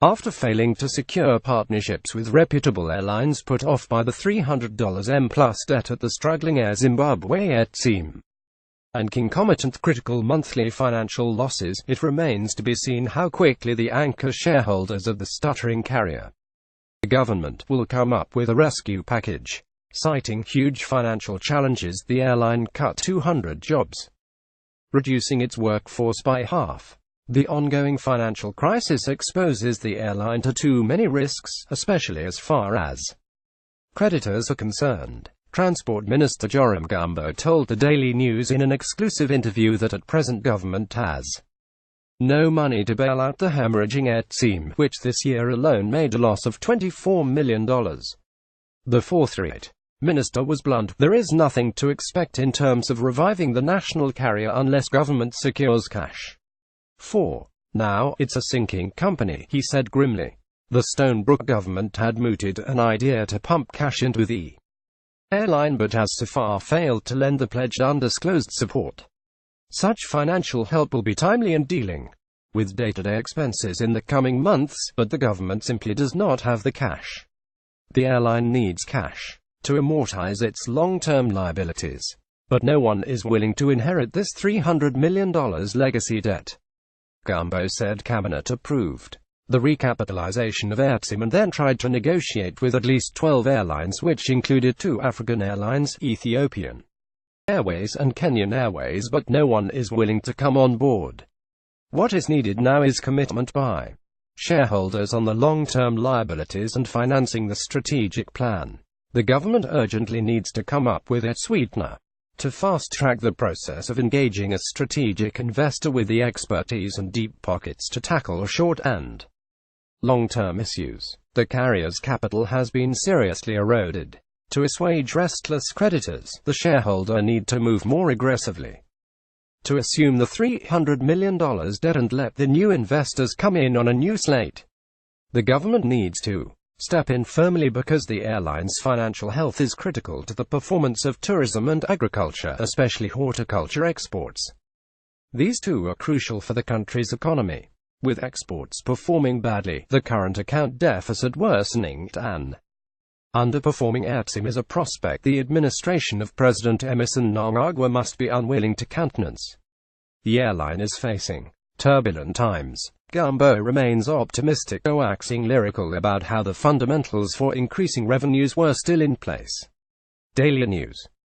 After failing to secure partnerships with reputable airlines put off by the $300 plus debt at the struggling Air Zimbabwe Airzim, and concomitant critical monthly financial losses, it remains to be seen how quickly the anchor shareholders of the stuttering carrier, the government, will come up with a rescue package. Citing huge financial challenges, the airline cut 200 jobs, reducing its workforce by half. The ongoing financial crisis exposes the airline to too many risks, especially as far as creditors are concerned. Transport Minister Joram Gambo told the Daily News in an exclusive interview that at present government has no money to bail out the hemorrhaging Airzim, which this year alone made a loss of $24 million. The forthright minister was blunt: "There is nothing to expect in terms of reviving the national carrier unless government secures cash. For now, it's a sinking company," he said grimly. The Stonebrook government had mooted an idea to pump cash into the airline but has so far failed to lend the pledged undisclosed support. Such financial help will be timely in dealing with day-to-day expenses in the coming months, but the government simply does not have the cash. The airline needs cash to amortize its long-term liabilities, but no one is willing to inherit this $300 million legacy debt. Gambo said Cabinet approved the recapitalization of Airzim and then tried to negotiate with at least 12 airlines, which included 2 African airlines, Ethiopian Airways and Kenyan Airways, but no one is willing to come on board. What is needed now is commitment by shareholders on the long-term liabilities and financing the strategic plan. The government urgently needs to come up with a sweetener to fast-track the process of engaging a strategic investor with the expertise and deep pockets to tackle short and long-term issues. The carrier's capital has been seriously eroded. To assuage restless creditors, the shareholder need to move more aggressively to assume the $300 million debt and let the new investors come in on a new slate. The government needs to step in firmly because the airline's financial health is critical to the performance of tourism and agriculture, especially horticulture exports. These two are crucial for the country's economy. With exports performing badly, the current account deficit worsening, and underperforming Airzim is a prospect the administration of President Emmerson Mnangagwa must be unwilling to countenance. The airline is facing turbulent times. Gambo remains optimistic, waxing lyrical about how the fundamentals for increasing revenues were still in place. Daily News.